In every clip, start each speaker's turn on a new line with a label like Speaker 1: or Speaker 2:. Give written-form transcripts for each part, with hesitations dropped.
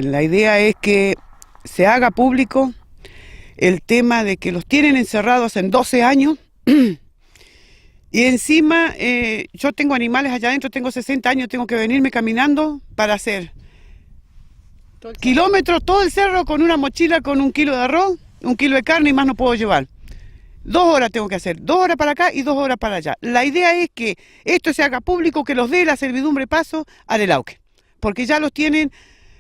Speaker 1: La idea es que se haga público el tema de que los tienen encerrados en 12 años y encima yo tengo animales allá adentro, tengo 60 años, tengo que venirme caminando para hacer kilómetros, todo el cerro con una mochila con 1 kilo de arroz, 1 kilo de carne y más no puedo llevar. 2 horas tengo que hacer, 2 horas para acá y 2 horas para allá. La idea es que esto se haga público, que los dé la servidumbre paso a Lelauquen, porque ya los tienen,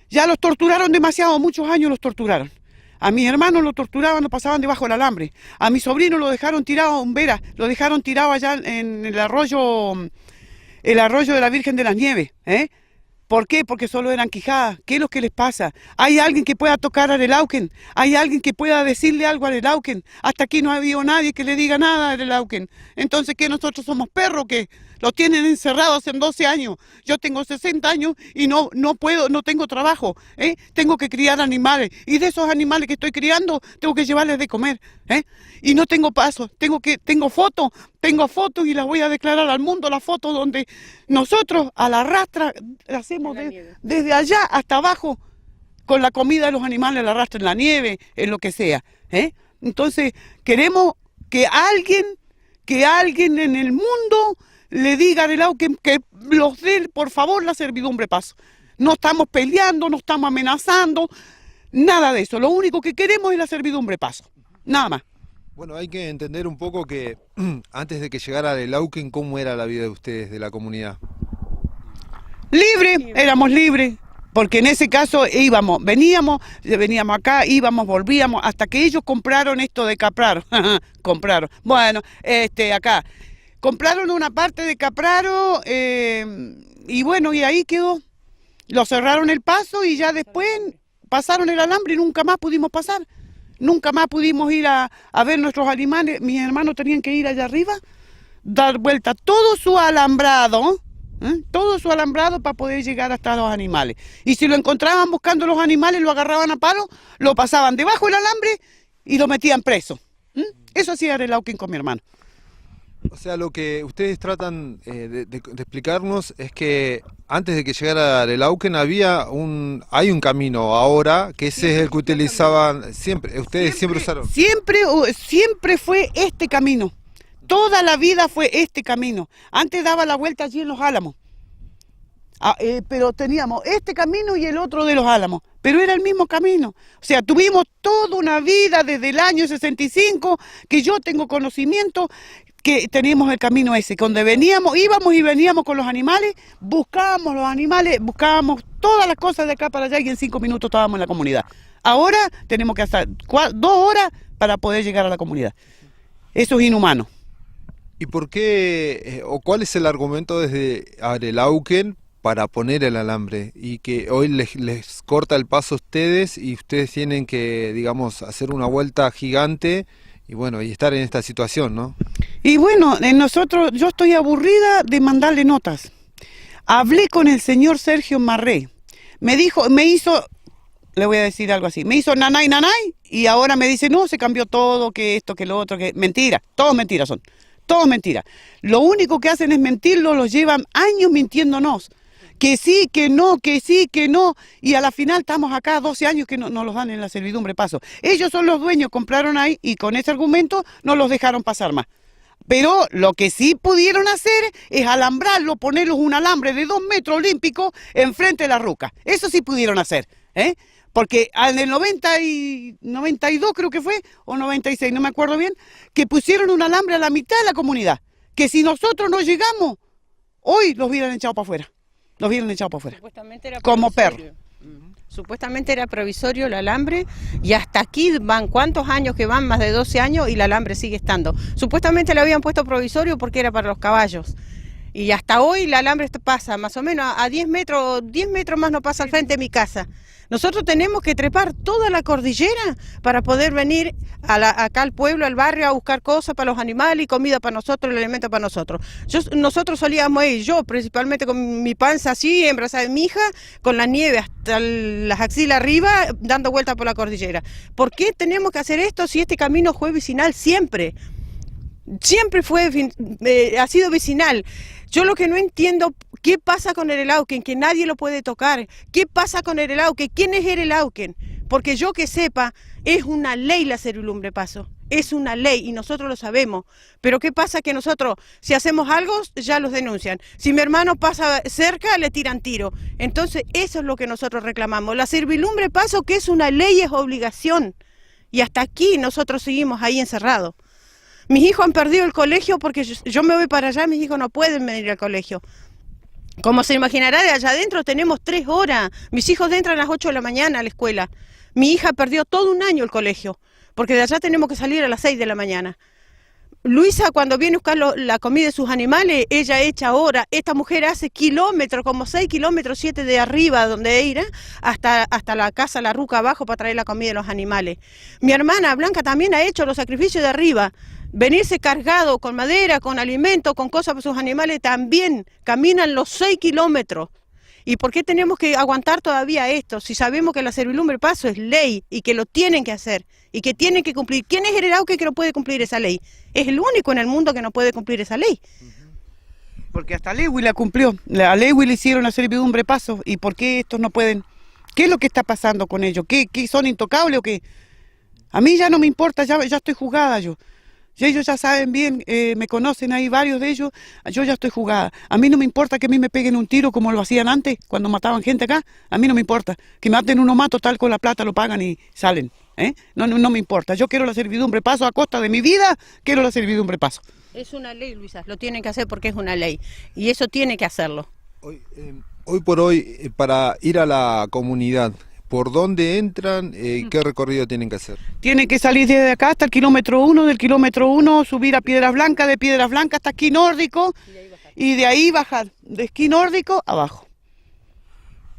Speaker 1: ya los torturaron demasiado, muchos años los torturaron. A mis hermanos lo torturaban, lo pasaban debajo del alambre. A mi sobrino lo dejaron tirado en Vera, lo dejaron tirado allá en el arroyo de la Virgen de las Nieves, ¿eh? ¿Por qué? Porque solo eran quijadas. ¿Qué es lo que les pasa? ¿Hay alguien que pueda tocar a Lelauquen? ¿Hay alguien que pueda decirle algo a Lelauquen? Hasta aquí no ha habido nadie que le diga nada a Lelauquen. Entonces, ¿qué, nosotros somos perros que los tienen encerrados en 12 años? Yo tengo 60 años y no puedo, no tengo trabajo, ¿eh? Tengo que criar animales. Y de esos animales que estoy criando, tengo que llevarles de comer, ¿eh? Y no tengo paso, tengo fotos y las voy a declarar al mundo, las fotos donde nosotros a la rastra hacemos desde allá hasta abajo con la comida de los animales, la rastra en la nieve, en lo que sea, ¿eh? Entonces queremos que alguien en el mundo le diga a Lelauquen que los dé por favor la servidumbre paso. No estamos peleando, no estamos amenazando, nada de eso. Lo único que queremos es la servidumbre paso, nada más.
Speaker 2: Bueno, hay que entender un poco que antes de que llegara Lelauquen, ¿cómo era la vida de ustedes, de la comunidad?
Speaker 1: Libre, éramos libres, porque en ese caso veníamos acá, íbamos, volvíamos, hasta que ellos compraron esto de Capraro, compraron, bueno, acá, compraron una parte de Capraro, y bueno, y ahí quedó, lo cerraron el paso y ya después pasaron el alambre y nunca más pudimos pasar. Nunca más pudimos ir a ver nuestros animales. Mis hermanos tenían que ir allá arriba, dar vuelta todo su alambrado para poder llegar hasta los animales. Y si lo encontraban buscando los animales, lo agarraban a palo, lo pasaban debajo del alambre y lo metían preso. Eso hacía Lelauquen con mi hermano.
Speaker 2: O sea, lo que ustedes tratan de explicarnos es que antes de que llegara Lelauquen hay un camino ahora, que ese es el que utilizaban siempre, ustedes siempre usaron.
Speaker 1: Siempre fue este camino, toda la vida fue este camino. Antes daba la vuelta allí en los álamos, pero teníamos este camino y el otro de los álamos, pero era el mismo camino. O sea, tuvimos toda una vida desde el año 65, que yo tengo conocimiento, que teníamos el camino ese, donde íbamos y veníamos con los animales, buscábamos los animales, buscábamos todas las cosas de acá para allá y en 5 minutos estábamos en la comunidad. Ahora tenemos que hacer 2 horas para poder llegar a la comunidad. Eso es inhumano.
Speaker 2: ¿Y por qué, o cuál es el argumento desde Lelauquen para poner el alambre y que hoy les corta el paso a ustedes y ustedes tienen que, digamos, hacer una vuelta gigante y bueno, y estar en esta situación, ¿no?
Speaker 1: Y bueno, yo estoy aburrida de mandarle notas. Hablé con el señor Sergio Marré. Me hizo, le voy a decir algo así, me hizo nanay, y ahora me dice, no, se cambió todo, que esto, que lo otro, que... Mentira, todos mentiras son, todos mentiras. Lo único que hacen es mentirlo, los llevan años mintiéndonos. Que sí, que no, que sí, que no, y a la final estamos acá 12 años que no los dan en la servidumbre paso. Ellos son los dueños, compraron ahí y con ese argumento no los dejaron pasar más. Pero lo que sí pudieron hacer es alambrarlo, ponerlos un alambre de 2 metros olímpicos enfrente de la ruca. Eso sí pudieron hacer, ¿eh? Porque en el 92 creo que fue, o 96, no me acuerdo bien, que pusieron un alambre a la mitad de la comunidad. Que si nosotros no llegamos, hoy los hubieran echado para afuera. Los hubieran echado para afuera, como perro.
Speaker 3: Supuestamente era provisorio el alambre y hasta aquí van, ¿cuántos años que van? Más de 12 años y el alambre sigue estando. Supuestamente lo habían puesto provisorio porque era para los caballos. Y hasta hoy el alambre pasa más o menos a 10 metros más no pasa al frente de mi casa. Nosotros tenemos que trepar toda la cordillera para poder venir acá al pueblo, al barrio, a buscar cosas para los animales y comida para nosotros, el alimento para nosotros. Nosotros solíamos ir, yo principalmente con mi panza así, embarazada de mi hija, con la nieve hasta las axilas arriba, dando vueltas por la cordillera. ¿Por qué tenemos que hacer esto si este camino fue vecinal siempre? Siempre ha sido vecinal. Yo lo que no entiendo, ¿qué pasa con el Elauquen? Que nadie lo puede tocar. ¿Qué pasa con el Elauquen? ¿Quién es el Elauquen? Porque yo que sepa, es una ley la servidumbre paso. Es una ley y nosotros lo sabemos. Pero ¿qué pasa? Que nosotros, si hacemos algo, ya los denuncian. Si mi hermano pasa cerca, le tiran tiro. Entonces, eso es lo que nosotros reclamamos. La servidumbre paso, que es una ley, es obligación. Y hasta aquí nosotros seguimos ahí encerrados. Mis hijos han perdido el colegio porque yo me voy para allá, mis hijos no pueden venir al colegio. Como se imaginará, de allá adentro tenemos 3 horas. Mis hijos entran a las 8 de la mañana a la escuela. Mi hija perdió todo un año el colegio, porque de allá tenemos que salir a las 6 de la mañana. Luisa, cuando viene a buscar la comida de sus animales, ella echa hora. Esta mujer hace kilómetros, como 6 kilómetros, 7 de arriba, donde ir, hasta la casa, la ruca abajo, para traer la comida de los animales. Mi hermana Blanca también ha hecho los sacrificios de arriba. Venirse cargado con madera, con alimento, con cosas para sus animales, también caminan los 6 kilómetros. ¿Y por qué tenemos que aguantar todavía esto? Si sabemos que la servidumbre paso es ley y que lo tienen que hacer y que tienen que cumplir. ¿Quién es el Elauquen que no puede cumplir esa ley? Es el único en el mundo que no puede cumplir esa ley.
Speaker 1: Porque hasta Lewy la cumplió. A Lewy le hicieron la servidumbre paso. ¿Y por qué estos no pueden? ¿Qué es lo que está pasando con ellos? ¿Qué son intocables o qué? A mí ya no me importa, ya estoy jugada yo. Y ellos ya saben bien, me conocen ahí varios de ellos, yo ya estoy jugada. A mí no me importa que a mí me peguen un tiro como lo hacían antes, cuando mataban gente acá. A mí no me importa. Que maten uno más, total, con la plata lo pagan y salen. No me importa. Yo quiero la servidumbre paso a costa de mi vida, quiero la servidumbre paso.
Speaker 3: Es una ley, Luisa, lo tienen que hacer porque es una ley. Y eso tiene que hacerlo.
Speaker 2: Hoy por hoy, para ir a la comunidad, ¿por dónde entran? ¿Qué recorrido tienen que hacer?
Speaker 1: Tienen que salir desde acá hasta el kilómetro 1, del kilómetro 1 subir a Piedras Blancas, de Piedras Blancas hasta Esquí Nórdico y de ahí bajar de Esquí Nórdico abajo.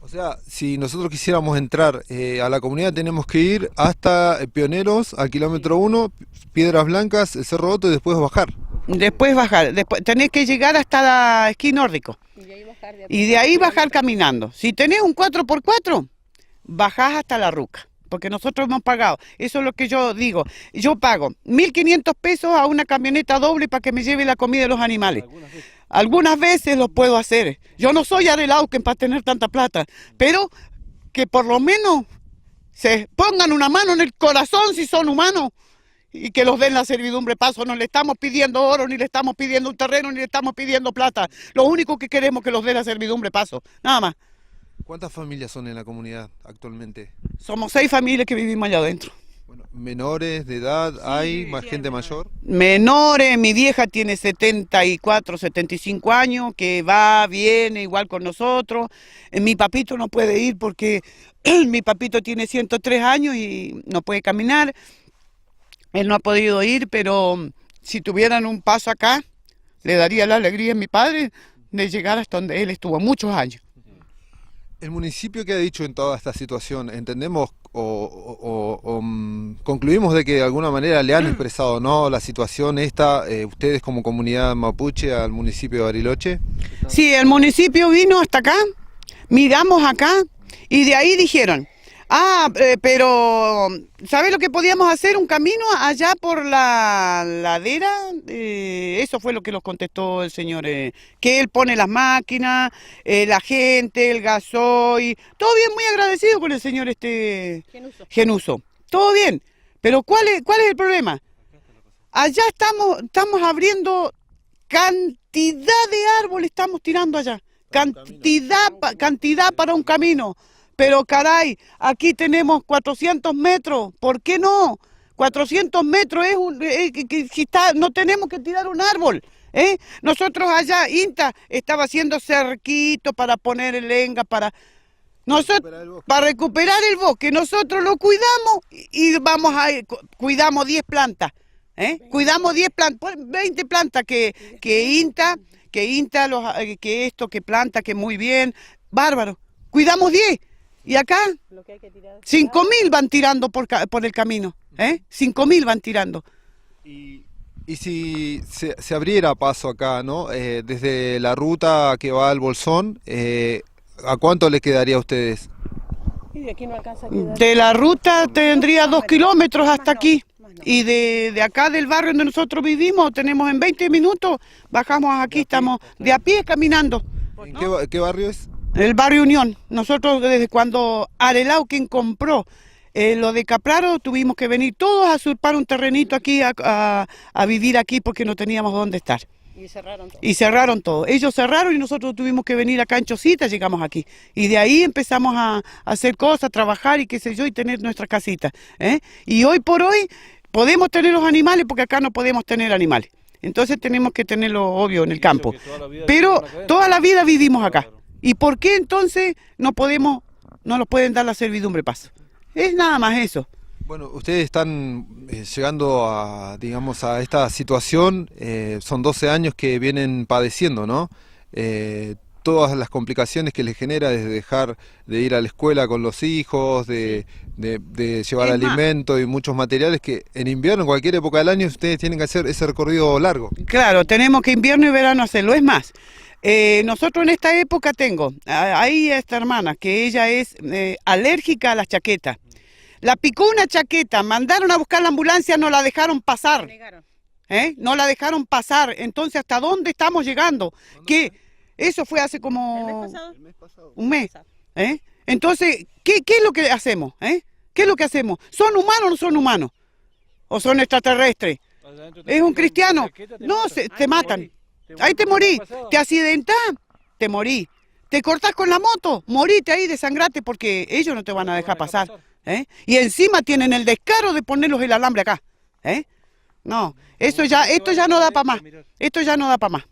Speaker 2: O sea, si nosotros quisiéramos entrar a la comunidad tenemos que ir hasta Pioneros, al kilómetro 1, Piedras Blancas, el Cerro Otto y después bajar.
Speaker 1: Después bajar, tenés que llegar hasta la Esquí Nórdico y de ahí bajar caminando. Si tenés un 4x4, bajás hasta la ruca, porque nosotros hemos pagado, eso es lo que yo digo, yo pago 1.500 pesos a una camioneta doble para que me lleve la comida de los animales. Algunas veces lo puedo hacer, yo no soy el Elauquen para tener tanta plata, pero que por lo menos se pongan una mano en el corazón si son humanos y que los den la servidumbre paso. No le estamos pidiendo oro, ni le estamos pidiendo un terreno, ni le estamos pidiendo plata, lo único que queremos es que los den la servidumbre paso, nada más.
Speaker 2: ¿Cuántas familias son en la comunidad actualmente?
Speaker 1: Somos 6 familias que vivimos allá adentro.
Speaker 2: Bueno, ¿menores de edad hay? ¿Más gente mayor?
Speaker 1: Menores, mi vieja tiene 74, 75 años, que va, viene igual con nosotros. Mi papito no puede ir porque mi papito tiene 103 años y no puede caminar. Él no ha podido ir, pero si tuvieran un paso acá, le daría la alegría a mi padre de llegar hasta donde él estuvo muchos años.
Speaker 2: ¿El municipio qué ha dicho en toda esta situación? ¿Entendemos concluimos de que de alguna manera le han expresado, ¿no?, la situación esta, ustedes como comunidad mapuche, al municipio de Bariloche?
Speaker 1: Sí, el municipio vino hasta acá, miramos acá y de ahí dijeron, pero ¿sabes lo que podíamos hacer? Un camino allá por la ladera, eso fue lo que nos contestó el señor, que él pone las máquinas, la gente, el gasoil, todo bien, muy agradecido con el señor Genuso, todo bien, pero ¿cuál es el problema? Allá estamos abriendo cantidad de árboles, estamos tirando allá, cantidad para un camino. Pero caray, aquí tenemos 400 metros, ¿por qué no? 400 metros no tenemos que tirar un árbol, Nosotros allá, INTA estaba haciendo cerquito para poner el lenga, para recuperar el bosque. Nosotros lo cuidamos y cuidamos 10 plantas, Cuidamos 10 plantas, 20 plantas que INTA, que planta, que muy bien, bárbaro, cuidamos 10. Y acá, 5.000 van tirando por el camino, 5.000 van tirando.
Speaker 2: Y si se abriera paso acá, ¿no?, desde la ruta que va al Bolsón, ¿a cuánto le quedaría a ustedes?
Speaker 3: Y de aquí no alcanza a quedar.
Speaker 1: De la ruta tendría 2 kilómetros hasta aquí. Y de acá del barrio donde nosotros vivimos, tenemos en 20 minutos, bajamos aquí, estamos de a pie caminando.
Speaker 2: ¿En qué barrio es?
Speaker 1: El barrio Unión. Nosotros desde cuando Arelauquen compró lo de Capraro, tuvimos que venir todos a usurpar un terrenito aquí, a vivir aquí porque no teníamos dónde estar. Y cerraron todo. Ellos cerraron y nosotros tuvimos que venir acá en Chosita, llegamos aquí. Y de ahí empezamos a hacer cosas, trabajar y qué sé yo, y tener nuestra casita. Y hoy por hoy podemos tener los animales porque acá no podemos tener animales. Entonces tenemos que tenerlo obvio en el campo. Pero toda la vida vivimos acá. ¿Y por qué entonces no los pueden dar la servidumbre paso? Es nada más eso.
Speaker 2: Bueno, ustedes están llegando a, digamos, a esta situación, son 12 años que vienen padeciendo, ¿no? Todas las complicaciones que les genera desde dejar de ir a la escuela con los hijos, de llevar alimento y muchos materiales que en invierno, en cualquier época del año, ustedes tienen que hacer ese recorrido largo.
Speaker 1: Claro, tenemos que invierno y verano hacerlo. Es más, nosotros en esta época tengo ahí a esta hermana que ella es alérgica a las chaquetas. La picó una chaqueta, mandaron a buscar la ambulancia, no la dejaron pasar. No la dejaron pasar. Entonces, ¿hasta dónde estamos llegando? Que eso fue hace como
Speaker 3: ¿El mes pasado?
Speaker 1: Un mes. Entonces, ¿qué es lo que hacemos? ¿Qué es lo que hacemos? ¿Son humanos o no son humanos? ¿O son extraterrestres? ¿Es un cristiano? No, te matan. Ahí te morí. Te accidentás, te morí. Te cortás con la moto, morite ahí, desangrate, porque ellos no te van a dejar pasar. Y encima tienen el descaro de ponerlos el alambre acá. No, esto ya no da para más. Esto ya no da para más.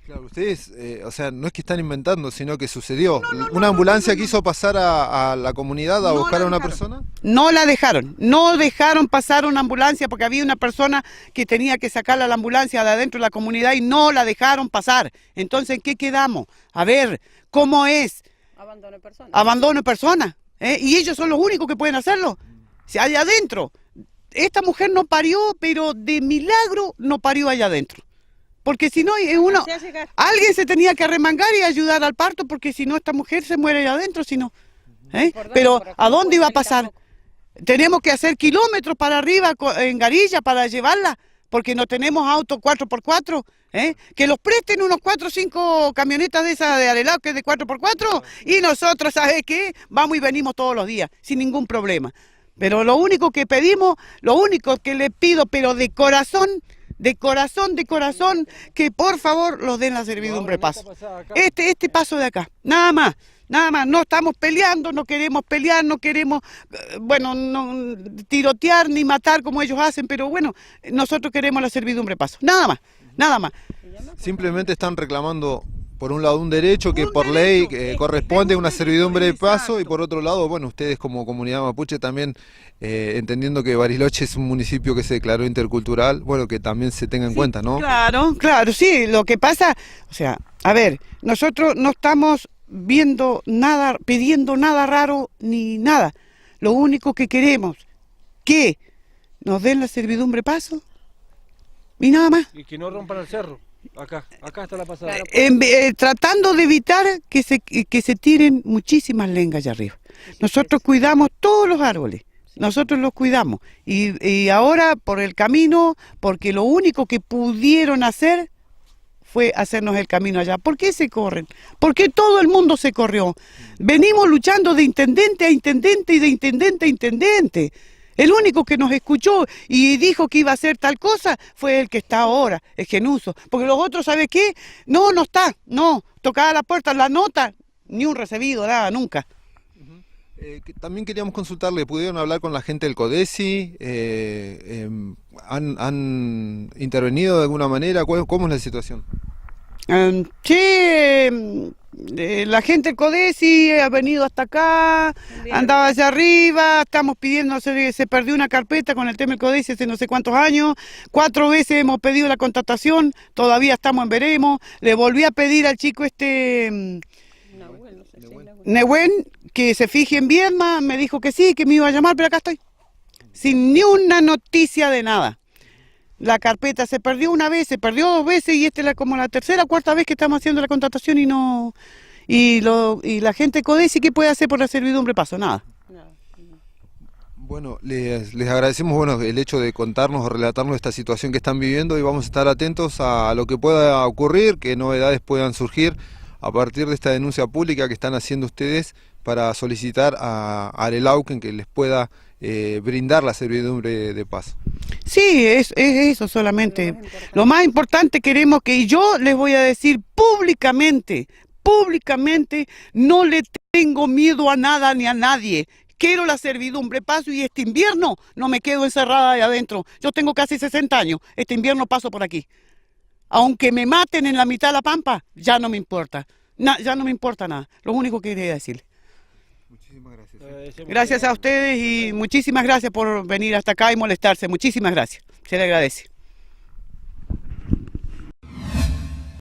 Speaker 2: Claro, ustedes, o sea, no es que están inventando, sino que sucedió. ¿Una ambulancia quiso pasar a la comunidad a buscar a una persona?
Speaker 1: No dejaron pasar una ambulancia porque había una persona que tenía que sacarla a la ambulancia de adentro de la comunidad y no la dejaron pasar. Entonces, ¿en qué quedamos? A ver, ¿cómo es?
Speaker 3: Abandono de personas.
Speaker 1: Abandono de personas. Y ellos son los únicos que pueden hacerlo. Si allá adentro, esta mujer no parió, pero de milagro no parió allá adentro. Porque si no, alguien se tenía que arremangar y ayudar al parto, porque si no, esta mujer se muere allá adentro, si no. Pero, ¿a dónde iba a pasar? Tenemos que hacer kilómetros para arriba en Garilla para llevarla, porque no tenemos auto 4x4. Que los presten unos 4 o 5 camionetas de esas de Arelao, que es de 4x4, y nosotros, ¿sabes qué? Vamos y venimos todos los días, sin ningún problema. Pero lo único que pedimos, lo único que le pido, pero de corazón, que por favor los den la servidumbre paso. Este paso de acá, nada más, no estamos peleando, no queremos pelear, no queremos, no tirotear ni matar como ellos hacen, pero bueno, nosotros queremos la servidumbre paso, nada más.
Speaker 2: Simplemente están reclamando, por un lado, un derecho que por ley corresponde a una servidumbre de paso, y por otro lado, bueno, ustedes como comunidad mapuche también, entendiendo que Bariloche es un municipio que se declaró intercultural, bueno, que también se tenga en cuenta, ¿no?
Speaker 1: Claro, sí, lo que pasa, o sea, a ver, nosotros no estamos viendo nada, pidiendo nada raro ni nada. Lo único que queremos, que nos den la servidumbre paso y nada más.
Speaker 4: Y que no rompan el cerro. Acá está la pasada.
Speaker 1: Tratando de evitar que se tiren muchísimas lengas allá arriba. Nosotros cuidamos todos los árboles, nosotros los cuidamos. Y ahora por el camino, porque lo único que pudieron hacer fue hacernos el camino allá. ¿Por qué se corren? Porque todo el mundo se corrió. Venimos luchando de intendente a intendente y de intendente a intendente. El único que nos escuchó y dijo que iba a hacer tal cosa fue el que está ahora, el Genuso. Porque los otros, ¿sabe qué? No está, tocaba la puerta, la nota, ni un recibido, nada, nunca.
Speaker 2: También queríamos consultarle, ¿pudieron hablar con la gente del CODESI? ¿Han intervenido de alguna manera? ¿Cómo es la situación?
Speaker 1: La gente del CODESI ha venido hasta acá, andaba allá arriba, estamos pidiendo, se perdió una carpeta con el tema del CODESI hace no sé cuántos años, 4 veces hemos pedido la contratación, todavía estamos en veremos, le volví a pedir al chico Nehuen, que se fije en Viedma, me dijo que sí, que me iba a llamar, pero acá estoy, sin ni una noticia de nada. La carpeta se perdió una vez, se perdió 2 veces y esta es como la tercera o cuarta vez que estamos haciendo la contratación y no... Y la gente de CODESI, ¿qué puede hacer por la servidumbre paso? Nada.
Speaker 2: Bueno, les agradecemos el hecho de contarnos o relatarnos esta situación que están viviendo y vamos a estar atentos a lo que pueda ocurrir, qué novedades puedan surgir a partir de esta denuncia pública que están haciendo ustedes para solicitar a Arelauquen que les pueda brindar la servidumbre de paso.
Speaker 1: Sí, es eso solamente. Lo más importante queremos que, y yo les voy a decir públicamente, no le tengo miedo a nada ni a nadie. Quiero la servidumbre, paso, y este invierno no me quedo encerrada ahí adentro. Yo tengo casi 60 años, este invierno paso por aquí. Aunque me maten en la mitad de la pampa, ya no me importa. Ya no me importa nada. Lo único que quería decirle.
Speaker 2: Muchísimas gracias.
Speaker 1: Gracias a ustedes y muchísimas gracias por venir hasta acá y molestarse. Muchísimas gracias. Se le agradece.